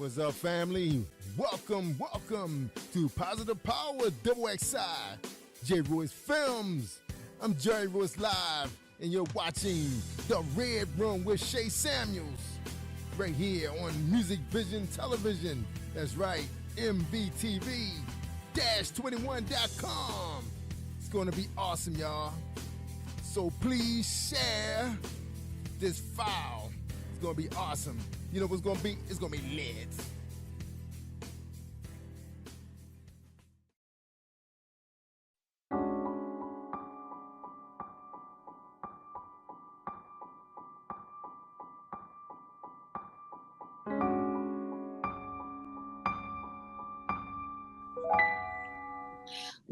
What's up, family? Welcome to Positive Power Double XI, J. Royce Films. I'm Jerry Royce Live, and you're watching The Red Room with Shay Samuels, right here on Music Vision Television. That's right, MVTV-21.com. It's going to be awesome, y'all. So please share this file. It's going to be awesome. You know what's going to be? It's going to be lit.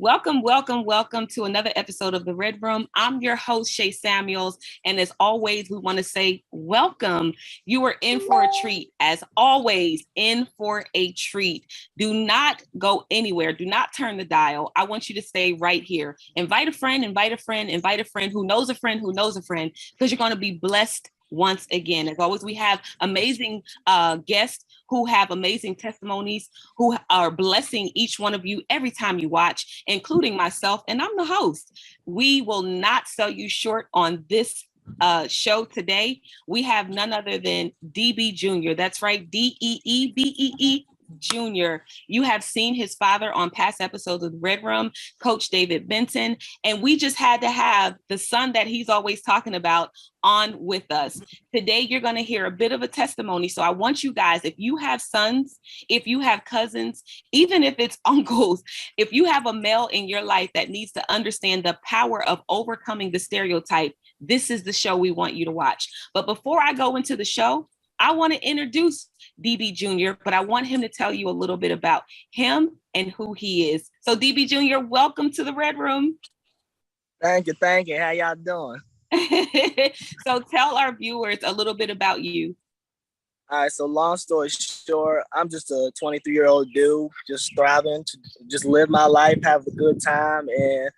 Welcome to another episode of The Red Room. I'm your host, Shay Samuels. And as always, we want to say welcome. You are in for a treat. As always, in for a treat. Do not go anywhere. Do not turn the dial. I want you to stay right here. Invite a friend who knows a friend who knows a friend, because you're going to be blessed once again. As always, we have amazing guests who have amazing testimonies, who are blessing each one of you every time you watch, including myself, and I'm the host. We will not sell you short on this show today. We have none other than DB Jr. That's right, DEEBEE Jr. You have seen his father on past episodes of the Red Room, Coach David Benton, and we just had to have the son that he's always talking about on with us. Today, you're going to hear a bit of a testimony. So I want you guys, if you have sons, if you have cousins, even if it's uncles, if you have a male in your life that needs to understand the power of overcoming the stereotype, this is the show we want you to watch. But before I go into the show, I want to introduce DB Jr., but I want him to tell you a little bit about him and who he is. So DB Jr., welcome to the Red Room. Thank you. How y'all doing? So tell our viewers a little bit about you. All right, so long story short, I'm just a 23-year-old dude, just thriving to just live my life, have a good time, and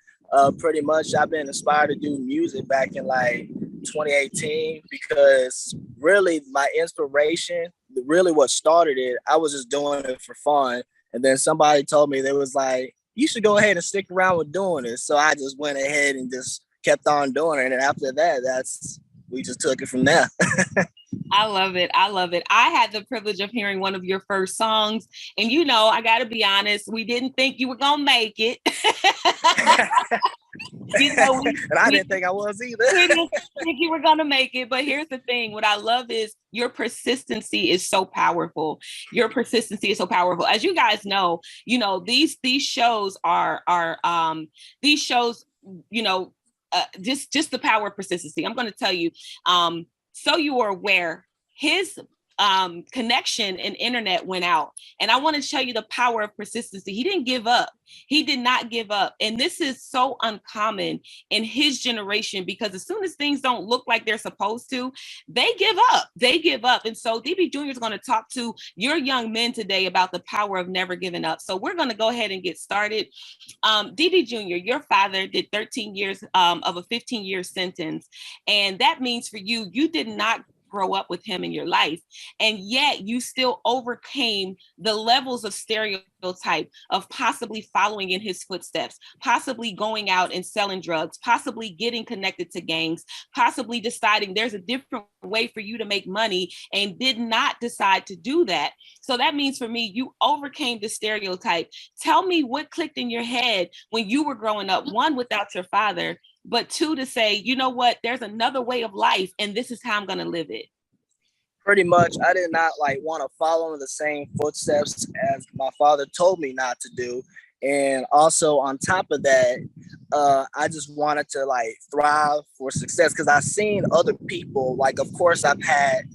pretty much I've been inspired to do music back in like 2018, because really my inspiration, really what started it, I was just doing it for fun. And then somebody told me, they was like, you should go ahead and stick around with doing it. So I just went ahead and just kept on doing it. And after that, we just took it from there. I love it. I had the privilege of hearing one of your first songs. And, you know, I got to be honest, we didn't think you were going to make it. And I didn't think I was either. We didn't think you were going to make it. But here's the thing. What I love is your persistency is so powerful. As you guys know, these shows these shows, just the power of persistency. I'm going to tell you, so you are aware, his connection and internet went out. And I want to show you the power of persistency. He didn't give up. He did not give up. And this is so uncommon in his generation, because as soon as things don't look like they're supposed to, they give up. And so DB Jr. is going to talk to your young men today about the power of never giving up. So we're going to go ahead and get started. DB Jr., your father did 13 years of a 15-year sentence. And that means for you, you did not grow up with him in your life. And yet you still overcame the levels of stereotype of possibly following in his footsteps, possibly going out and selling drugs, possibly getting connected to gangs, possibly deciding there's a different way for you to make money, and did not decide to do that. So that means for me, you overcame the stereotype. Tell me what clicked in your head when you were growing up, one, without your father, but two, to say, you know what, there's another way of life, and this is how I'm going to live it. Pretty much, I did not want to follow in the same footsteps as my father told me not to do. And also on top of that, I just wanted to thrive for success, because I've seen other people, of course I've had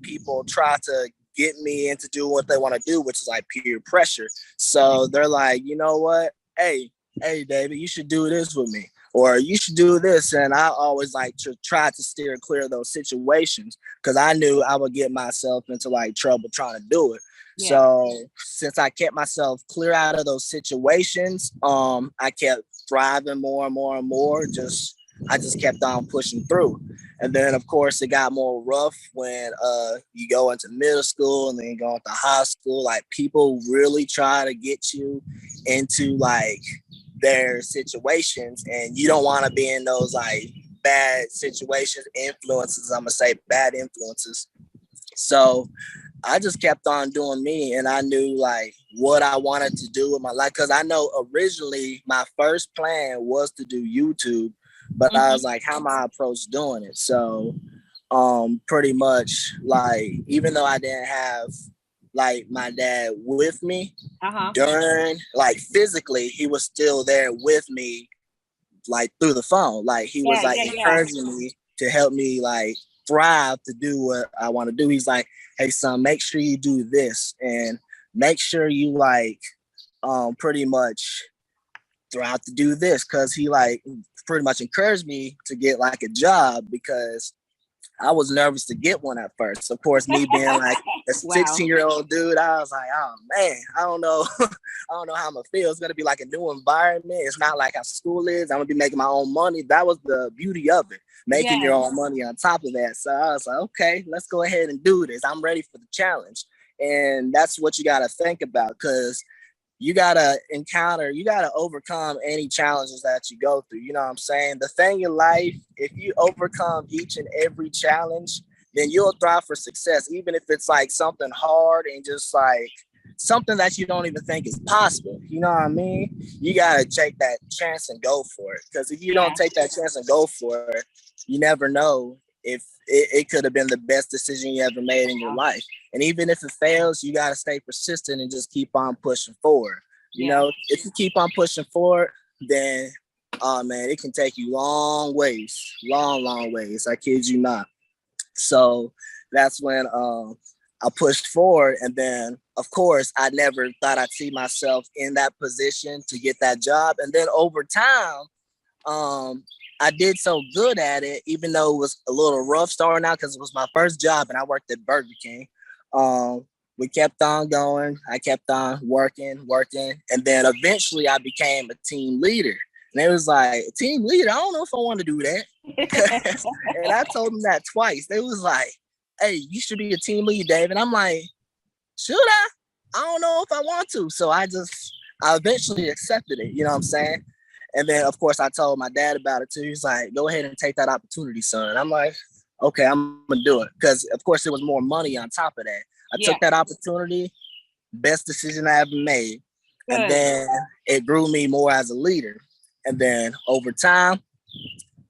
people try to get me into doing what they want to do, which is peer pressure. So they're like, you know what? Hey, David, you should do this with me, or you should do this. And I always to try to steer clear of those situations, because I knew I would get myself into trouble trying to do it. Yeah. So since I kept myself clear out of those situations, I kept thriving more and more and more. I just kept on pushing through. And then of course it got more rough when you go into middle school and then you go into high school. Like people really try to get you into like their situations, and you don't want to be in those like bad situations, influences. I'm gonna say bad influences. So I just kept on doing me, and I knew like what I wanted to do with my life, because I know originally my first plan was to do YouTube, but I was like, how am I approach doing it? So pretty much like, even though I didn't have like my dad with me during, like physically, he was still there with me, like through the phone. Like he was like encouraging me to help me like thrive to do what I want to do. He's like, hey son, make sure you do this, and make sure you like pretty much thrive to do this, because he like pretty much encouraged me to get like a job, because I was nervous to get one at first. Of course, me being like a 16-year-old dude, I was like, oh man, I don't know. I don't know how I'm gonna feel. It's gonna be like a new environment. It's not like how school is. I'm gonna be making my own money. That was the beauty of it, making your own money on top of that. So I was like, okay, let's go ahead and do this. I'm ready for the challenge. And that's what you gotta think about, because you gotta overcome any challenges that you go through. You know what I'm saying? The thing in life, if you overcome each and every challenge, then you'll thrive for success, even if it's like something hard and just like something that you don't even think is possible. You know what I mean? You gotta take that chance and go for it. Because if you don't take that chance and go for it, you never know if it could have been the best decision you ever made in your life. And even if it fails, you got to stay persistent and just keep on pushing forward. You know, if you keep on pushing forward, then, oh man, it can take you long ways, long ways. I kid you not. So that's when I pushed forward. And then, of course, I never thought I'd see myself in that position to get that job. And then over time, I did so good at it, even though it was a little rough starting out, because it was my first job and I worked at Burger King. We kept on going. I kept on working. And then eventually I became a team leader. And it was like, team leader, I don't know if I want to do that. And I told them that twice. They was like, hey, you should be a team lead, Dave. And I'm like, should I? I don't know if I want to. So I eventually accepted it. You know what I'm saying? And then, of course, I told my dad about it too. He's like, go ahead and take that opportunity, son. And I'm like, okay, I'm going to do it. Because, of course, there was more money on top of that. I took that opportunity, best decision I ever made. Good. And then it grew me more as a leader. And then over time,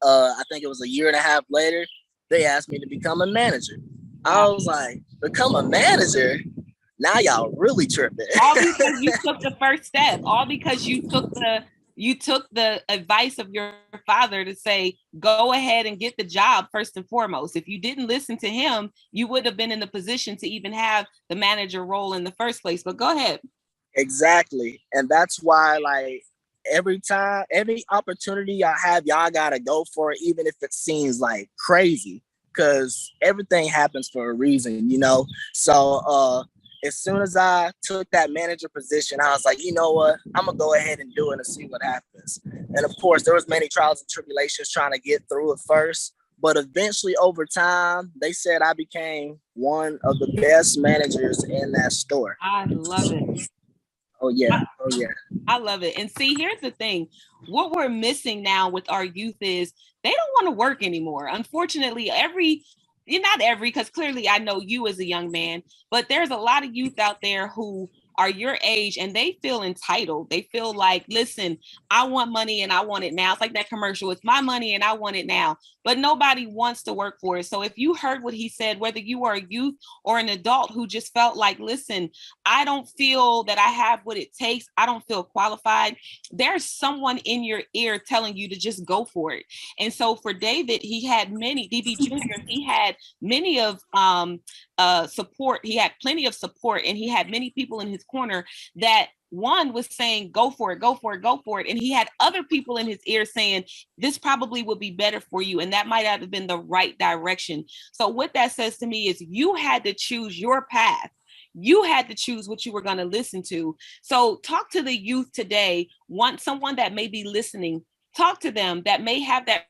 I think it was a year and a half later, they asked me to become a manager. I was like, become a manager? Now y'all really tripping. All because you took the first step. All because you took the advice of your father to say, go ahead and get the job first and foremost. If you didn't listen to him, you would have been in the position to even have the manager role in the first place. But go ahead. Exactly. And that's why, like, every opportunity y'all have, y'all got to go for it, even if it seems like crazy, because everything happens for a reason, you know? So, as soon as I took that manager position, I was like, you know what? I'm going to go ahead and do it and see what happens. And of course, there was many trials and tribulations trying to get through it first. But eventually, over time, they said I became one of the best managers in that store. I love it. Oh, yeah. I love it. And see, here's the thing. What we're missing now with our youth is they don't want to work anymore. Unfortunately, not every, because clearly I know you as a young man, but there's a lot of youth out there who are your age and they feel entitled. They feel like, listen, I want money and I want it now. It's like that commercial. It's my money and I want it now. But nobody wants to work for it. So if you heard what he said, whether you are a youth or an adult who just felt like, listen, I don't feel that I have what it takes. I don't feel qualified. There's someone in your ear telling you to just go for it. And so for David, he had many, DB Jr., he had many of support. He had plenty of support and he had many people in his corner that one was saying, go for it, go for it, go for it. And he had other people in his ear saying, this probably would be better for you. And that might have been the right direction. So what that says to me is you had to choose your path. You had to choose what you were going to listen to. So talk to the youth today, someone that may be listening, talk to them that may have that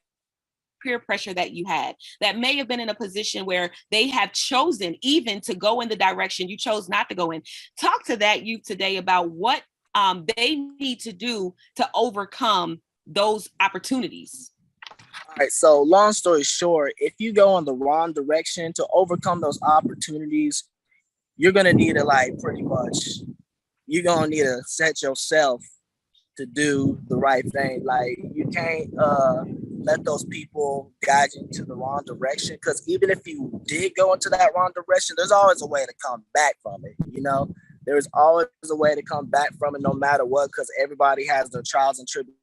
peer pressure that you had that may have been in a position where they have chosen even to go in the direction you chose not to go in. Talk to that youth today about what they need to do to overcome those opportunities. All right, so long story short, if you go in the wrong direction to overcome those opportunities, you're gonna need to like pretty much, you're gonna need to set yourself to do the right thing. Like you can't let those people guide you to the wrong direction, because even if you did go into that wrong direction, there's always a way to come back from it. You know, there's always a way to come back from it, no matter what, because everybody has their trials and tribulations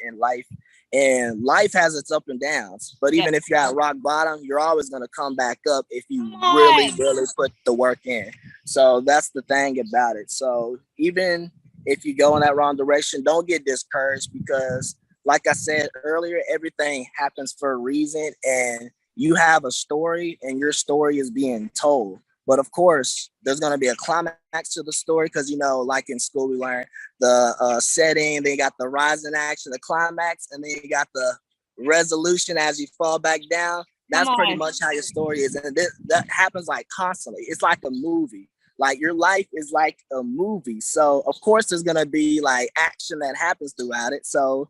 in life, and life has its up and downs. But even if you're at rock bottom, you're always going to come back up if you really put the work in. So that's the thing about it. So even if you go in that wrong direction, don't get discouraged, because like I said earlier, everything happens for a reason, and you have a story and your story is being told. But of course, there's going to be a climax to the story, because, you know, like in school, we learned the setting, then you got the rise in action, the climax, and then you got the resolution as you fall back down. That's pretty much how your story is. And that happens like constantly. It's like a movie. Like your life is like a movie. So of course there's gonna be like action that happens throughout it. So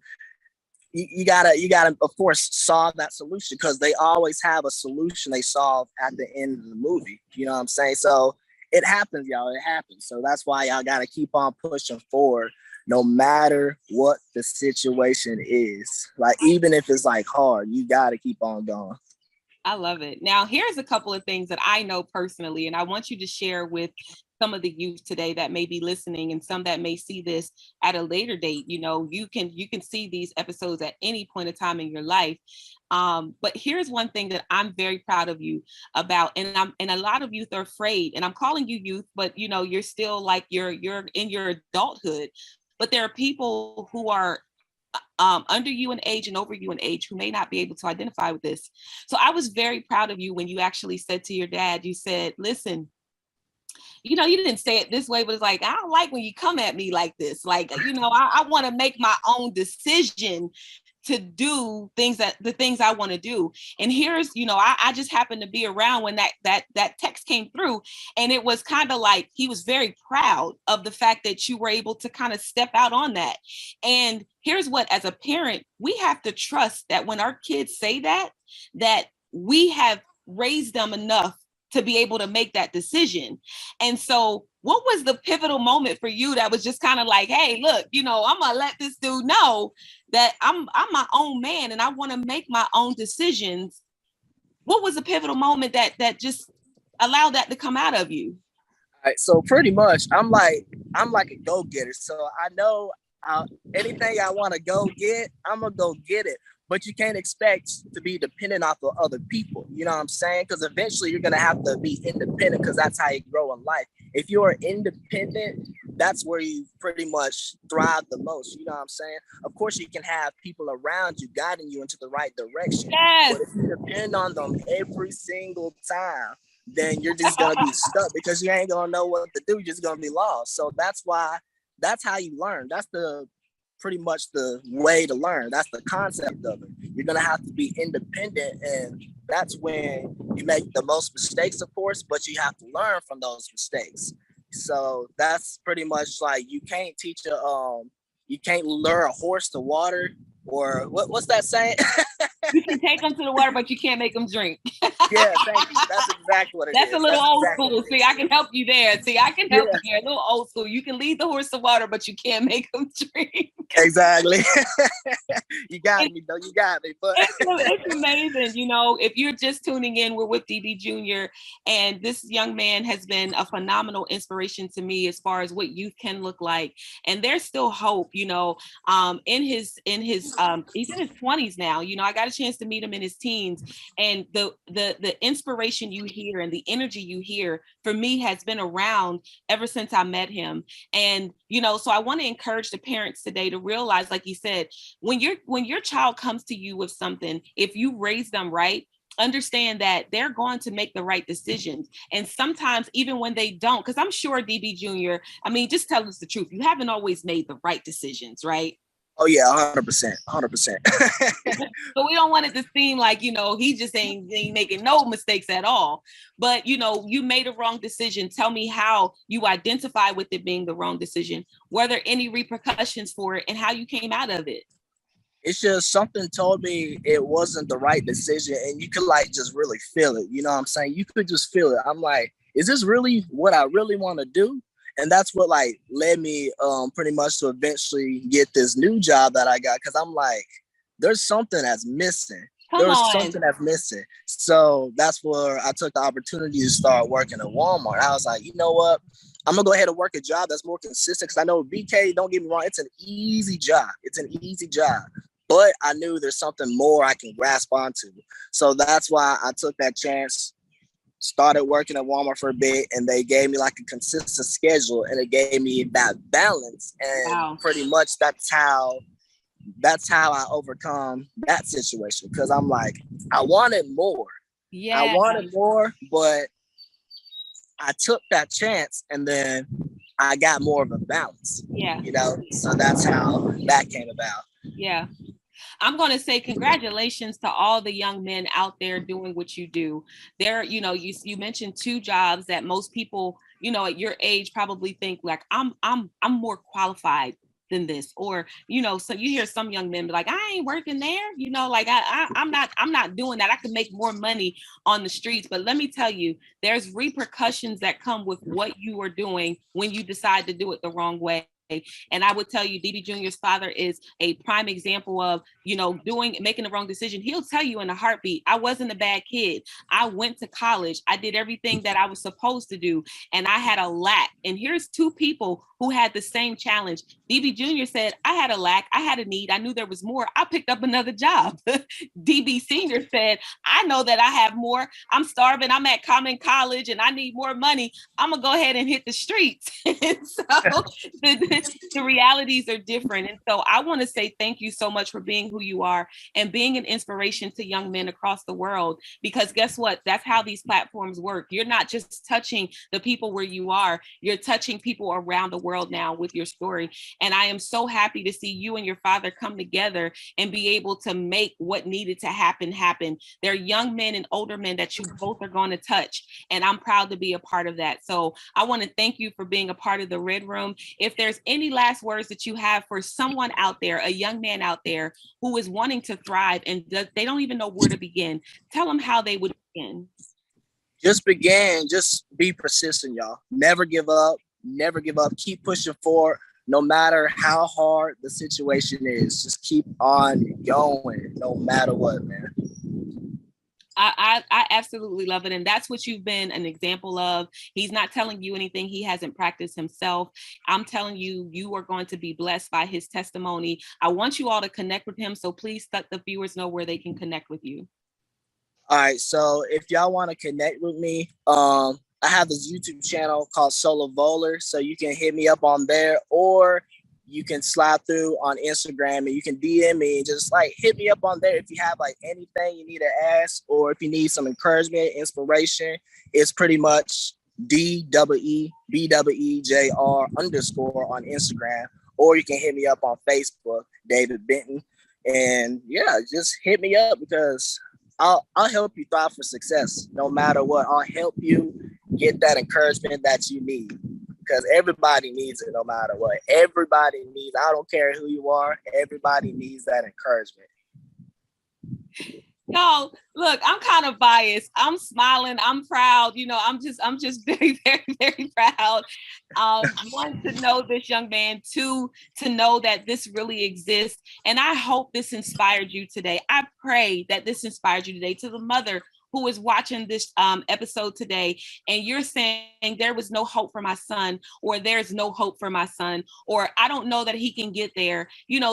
you gotta of course solve that solution, because they always have a solution they solve at the end of the movie. You know what I'm saying? So it happens, y'all. It happens. So that's why y'all gotta keep on pushing forward, no matter what the situation is. Like even if it's like hard, you gotta keep on going. I love it. Now, here's a couple of things that I know personally, and I want you to share with some of the youth today that may be listening, and some that may see this at a later date. You know, you can see these episodes at any point in time in your life. But here's one thing that I'm very proud of you about, and a lot of youth are afraid, and I'm calling you youth, but you know, you're still like you're in your adulthood. But there are people who are under you in age and over you in age who may not be able to identify with this. So I was very proud of you when you actually said to your dad, you said, listen, you know, you didn't say it this way, but it's like, I don't like when you come at me like this. Like, you know, I want to make my own decision to do the things I want to do. And here's, you know, I just happened to be around when that text came through, and it was kind of like, he was very proud of the fact that you were able to kind of step out on that. And here's what, as a parent, we have to trust that when our kids say that we have raised them enough to be able to make that decision. And so what was the pivotal moment for you that was just kind of like, hey, look, you know, I'm gonna let this dude know that I'm my own man and I want to make my own decisions? What was the pivotal moment that just allowed that to come out of you? All right, so pretty much I'm like a go-getter. So I know anything I want to go get, I'm gonna go get it. But you can't expect to be dependent off of other people. You know what I'm saying? Because eventually you're going to have to be independent, because that's how you grow in life. If you're independent, that's where you pretty much thrive the most. You know what I'm saying? Of course, you can have people around you guiding you into the right direction. Yes. But if you depend on them every single time, then you're just going to be stuck, because you ain't going to know what to do. You're just going to be lost. So that's how you learn. That's pretty much the way to learn. That's the concept of it. You're gonna have to be independent, and that's when you make the most mistakes, of course, but you have to learn from those mistakes. So that's pretty much like, you can't lure a horse to water, or what's that saying? You can take them to the water, but you can't make them drink. Yeah, thank you. That's exactly what it That's is. A little old school. See, I can help you there. You there. A little old school. You can lead the horse to water, but you can't make them drink. Exactly. You got me, though. You got me. But it's amazing. You know, if you're just tuning in, we're with DB Jr. And this young man has been a phenomenal inspiration to me as far as what youth can look like. And there's still hope, you know, he's in his 20s now. You know, I got a chance to meet him in his teens, and the inspiration you hear and the energy you hear for me has been around ever since I met him. And, you know, so I want to encourage the parents today to realize, like you said, when your child comes to you with something, if you raise them right, understand that they're going to make the right decisions. And sometimes even when they don't, because I'm sure DB Jr., I mean, just tell us the truth, you haven't always made the right decisions, right? Oh yeah, 100%, 100%. So we don't want it to seem like, he just ain't making no mistakes at all. But, you made a wrong decision. Tell me how you identify with it being the wrong decision. Were there any repercussions for it and how you came out of it? It's just something told me it wasn't the right decision, and you could like just really feel it. You know what I'm saying? You could just feel it. I'm like, is this really what I really want to do? And that's what like led me pretty much to eventually get this new job that I got, because I'm like, there's something that's missing. Come There's on. something that's missing. So that's where I took the opportunity to start working at Walmart. I was like, you know what? I'm gonna go ahead and work a job that's more consistent, because I know BK, don't get me wrong, it's an easy job. It's an easy job. But I knew there's something more I can grasp onto. So that's why I took that chance, started working at Walmart for a bit, and they gave me like a consistent schedule, and it gave me that balance. And Wow. pretty much that's how I overcome that situation. Because I'm like, I wanted more. Yeah. I wanted more, but I took that chance, and then I got more of a balance. Yeah. So that's how that came about. Yeah. I'm going to say congratulations to all the young men out there doing what you do. There, you mentioned two jobs that most people, at your age probably think like, I'm more qualified than this, or so you hear some young men be like, I ain't working there, like I'm not doing that. I could make more money on the streets. But let me tell you, there's repercussions that come with what you are doing when you decide to do it the wrong way. And I would tell you, DB Jr.'s father is a prime example of, making the wrong decision. He'll tell you in a heartbeat, I wasn't a bad kid. I went to college. I did everything that I was supposed to do. And I had a lack. And here's two people who had the same challenge. DB Jr. said, I had a lack. I had a need. I knew there was more. I picked up another job. DB Sr. said, I know that I have more. I'm starving. I'm at Common College and I need more money. I'm going to go ahead and hit the streets. So the realities are different. And so I want to say thank you so much for being who you are and being an inspiration to young men across the world, because guess what? That's how these platforms work. You're not just touching the people where you are, you're touching people around the world now with your story. And I am so happy to see you and your father come together and be able to make what needed to happen. They're young men and older men that you both are going to touch. And I'm proud to be a part of that. So I want to thank you for being a part of the Red Room. If there's any last words that you have for someone out there, a young man out there who is wanting to thrive and they don't even know where to begin, tell them how they would begin. Just be persistent, y'all. Never give up. Keep pushing forward. No matter how hard the situation is, just keep on going, no matter what, man. I absolutely love it. And that's what you've been an example of. He's not telling you anything he hasn't practiced himself. I'm telling you, you are going to be blessed by his testimony. I want you all to connect with him. So please let the viewers know where they can connect with you. All right. So if y'all want to connect with me, I have this YouTube channel called Solo Bowler. So you can hit me up on there, or you can slide through on Instagram and you can DM me and just like hit me up on there if you have like anything you need to ask, or if you need some encouragement, inspiration. It's pretty much DEEBEEJR _ on Instagram, or you can hit me up on Facebook, David Benton. And yeah, just hit me up, because I'll help you thrive for success no matter what. I'll help you get that encouragement that you need, because everybody needs it no matter what. Everybody needs, I don't care who you are, everybody needs that encouragement. No, look, I'm kind of biased. I'm smiling. I'm proud. I'm just very, very, very proud. One, to know this young man. Two, to know that this really exists. And I hope this inspired you today. I pray that this inspired you today. To the mother who is watching this episode today, and you're saying there was no hope for my son, or there's no hope for my son, or I don't know that he can get there.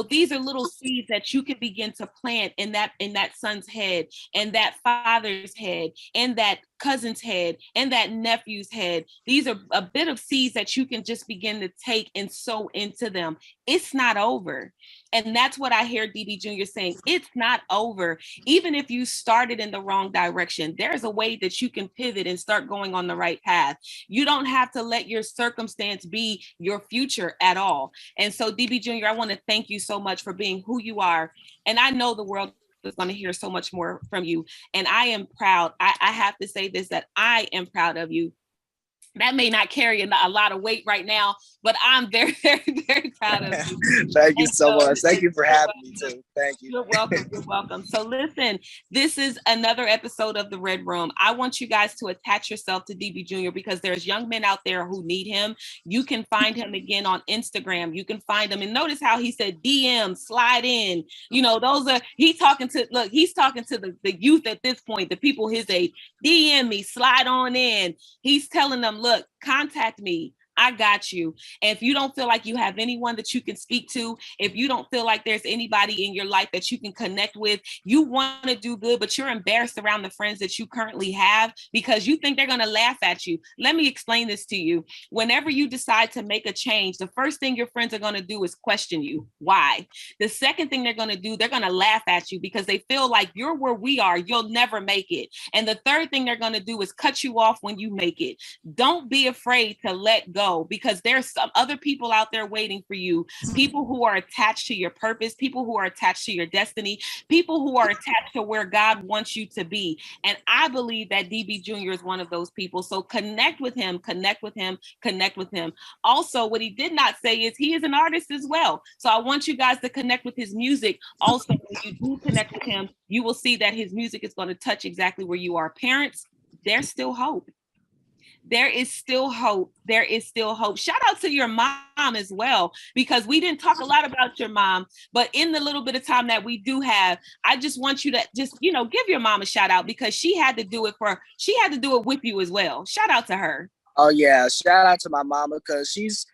These are little seeds that you can begin to plant in that son's head, and that father's head, and that cousin's head, in that nephew's head. These are a bit of seeds that you can just begin to take and sow into them. It's not over. And that's what I hear DB Jr. saying. It's not over. Even if you started in the wrong direction, there's a way that you can pivot and start going on the right path. You don't have to let your circumstance be your future at all. And so, DB Jr., I want to thank you so much for being who you are. And I know the world is going to hear so much more from you. And I am proud. I have to say this, that I am proud of you. That may not carry a lot of weight right now, but I'm very, very, very proud of you. Thank you so much. Thank you for having me too. Thank you. You're welcome. You're welcome. So listen, this is another episode of The Red Room. I want you guys to attach yourself to DB Jr. because there's young men out there who need him. You can find him again on Instagram. You can find him. And notice how he said DM, slide in. You know, he's talking to the youth at this point, the people his age. DM me, slide on in. He's telling them, look, contact me. I got you. And if you don't feel like you have anyone that you can speak to, if you don't feel like there's anybody in your life that you can connect with, you want to do good, but you're embarrassed around the friends that you currently have because you think they're going to laugh at you. Let me explain this to you. Whenever you decide to make a change, the first thing your friends are going to do is question you. Why? The second thing they're going to do, they're going to laugh at you because they feel like you're where we are. You'll never make it. And the third thing they're going to do is cut you off when you make it. Don't be afraid to let go, because there's some other people out there waiting for you, people who are attached to your purpose, people who are attached to your destiny, people who are attached to where God wants you to be. And I believe that DB Jr. is one of those people. So connect with him, connect with him, connect with him. Also, what he did not say is he is an artist as well. So I want you guys to connect with his music. Also, when you do connect with him, you will see that his music is going to touch exactly where you are. Parents, there's still hope. There is still hope. There is still hope. Shout out to your mom as well, because we didn't talk a lot about your mom, but in the little bit of time that we do have, I just want you to just, give your mom a shout out because she had to do it with you as well. Shout out to her. Oh yeah. Shout out to my mama because she's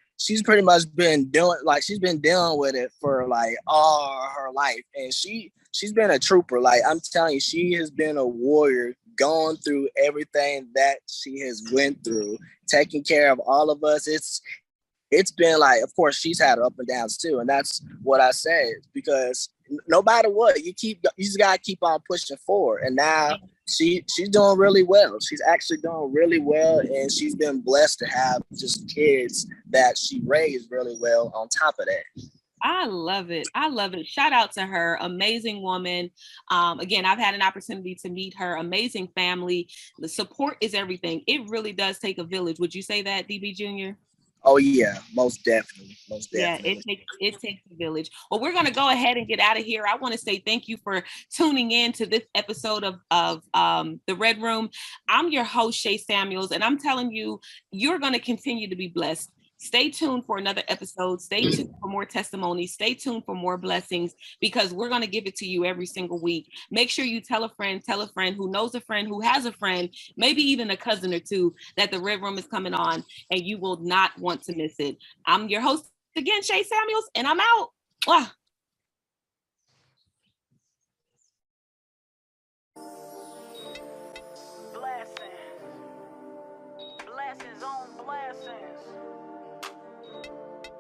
pretty much been dealing with it for like all her life. And she's been a trooper. Like I'm telling you, she has been a warrior, going through everything that she has went through, taking care of all of us. It's been like, of course, she's had up and downs too. And that's what I said, because no matter what, you just gotta keep on pushing forward. And now she's doing really well. She's actually doing really well. And she's been blessed to have just kids that she raised really well on top of that. I love it. I love it. Shout out to her. Amazing woman. Again, I've had an opportunity to meet her. Amazing family. The support is everything. It really does take a village. Would you say that, DB Jr.? Oh yeah, most definitely. Yeah, it takes a village. Well, we're going to go ahead and get out of here. I want to say thank you for tuning in to this episode of The Red Room. I'm your host, Shay Samuels, and I'm telling you, you're going to continue to be blessed. Stay tuned for another episode. Stay tuned for more testimonies. Stay tuned for more blessings, because we're going to give it to you every single week. Make sure you tell a friend who knows a friend who has a friend, maybe even a cousin or two, that The Red Room is coming on, and you will not want to miss it. I'm your host again, Shay Samuels, and I'm out. Mwah. Blessings on blessings.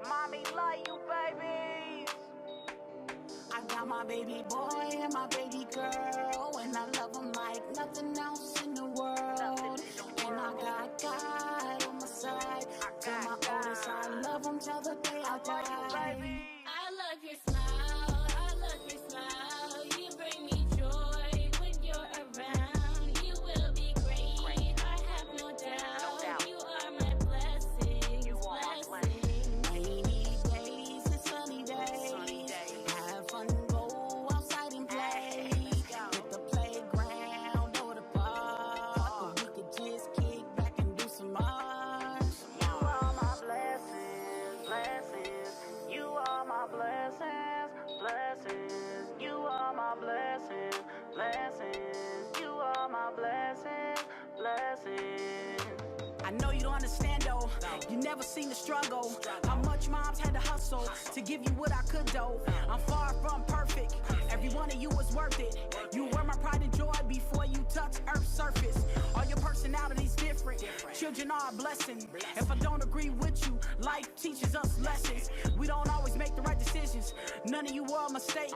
Mommy love you, baby. I got my baby boy and my baby girl, and I love them like nothing else in the world. And I got God on my side. Tell my oldest I love him till the day I die. I love your smile. I love your smile. You bring me joy when you're around. You will be great. I have no doubt. You are my blessing. You are my blessing. Rainy days and sunny days. Have fun, go outside and play. Hit the playground or the park, or we could just kick back and do some art. You are my blessings, blessings. You are my blessings, blessings. You are my blessings, blessings. You are my blessings, blessings. I know you don't understand though. You never seen the struggle. How much moms had to hustle to give you what I could though. I'm far from perfect. Every one of you was worth it. You were my pride and joy before you touched Earth's surface. All your person personalities different. Children are a blessing. If I don't agree with you, life teaches us lessons. We don't always make the right decisions. None of you are a mistake.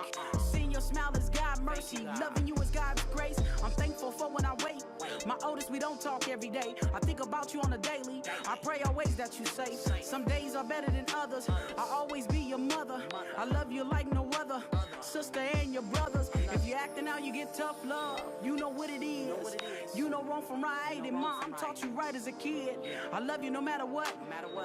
Seeing your smile is God's mercy. Loving you is God's grace. I'm thankful for when I wait. My oldest, we don't talk every day. I think about you on a daily. I pray always that you safe. Some days are better than others. I'll always be your mother. I love you like no other. Sister and your brothers. If you're acting out, you get tough love. You know what it is. You know wrong from right. And mom taught you right as a kid. I love you no matter what.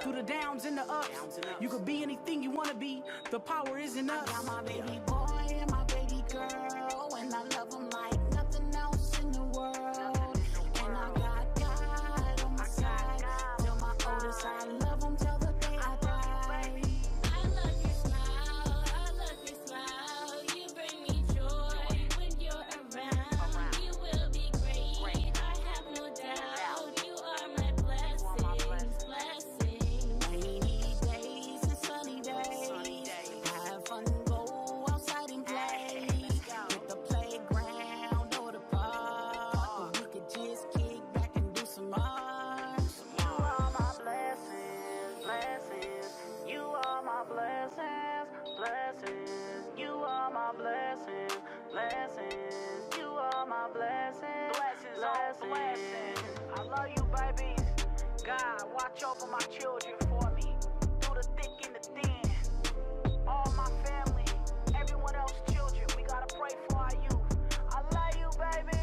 Through the downs and the ups. You could be anything you want to be. The power is in us. I got my baby boy and my baby girl, and I love them like nothing else in the world. And I got God on my side. Tell my oldest I love him till the day I die. I love your smile, I love your smile. You bring me joy when you're around. You will be great, I have no doubt. You are my blessings, blessings. Rainy days and sunny days. Have fun, go outside and play. Hit the playground or the park. We could just kick back and do some art. You are my blessings, blessings. You are my blessings, blessings. You are my blessings, blessings. You are my blessings, blessings. I love you, baby. God, watch over my children for me. Through the thick and the thin. All my family, everyone else's children. We gotta pray for our youth. I love you, baby.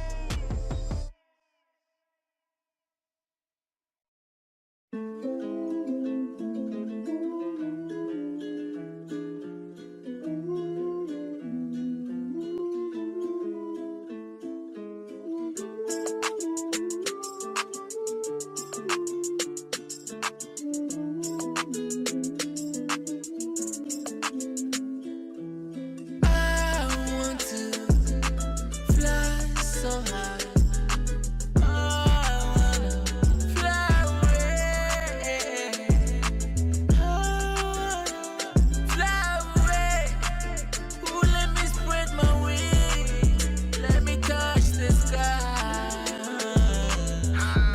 I want to fly so high. Oh, I wanna fly away. Oh, I wanna fly away. Ooh, let me spread my wings. Let me touch the sky.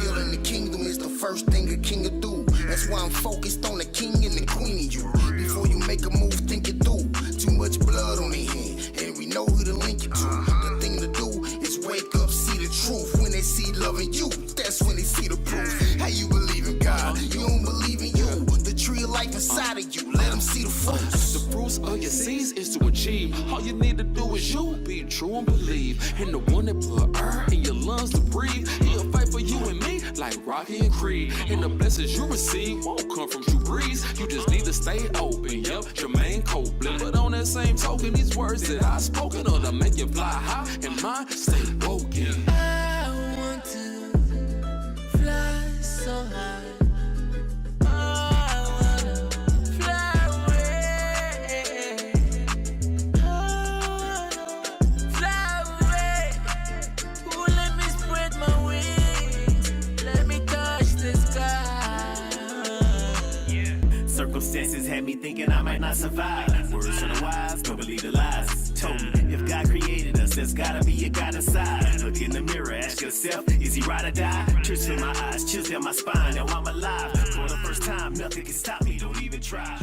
Building the kingdom is the first thing a king will do. That's why I'm focused on the king and the queen of you. Before you make a move, think it through. Too much blood on their hand, and we know who to link it to. The thing to do is wake up, see the truth. When they see loving you, that's when they see the proof. How you believe in God? You don't believe in you. The tree of life inside of you, let them see the fruits. The fruits of your seeds is to achieve. All you need to do is you be true and believe. And the one that put air in your lungs to breathe, he'll fight for you and me like Rocky and Creed. And the blessings you receive won't come from true breeze. You just need to stay open. Yep, Jermaine Copeland. But on that same token, these words that I spoken are to make you fly high and mine stay broken. I want to fly so high. Oh, I wanna fly away. Oh, I wanna fly away. Ooh, let me spread my wings. Let me touch the sky. Circumstances had me thinking I might not survive. Words from the wise, don't believe the lies. Told me, if God created us, there's gotta be a God inside. Look in the mirror, ask yourself, is he ride or die? Tears in my eyes, chills down my spine, now I'm alive. For the first time, nothing can stop me, don't even try.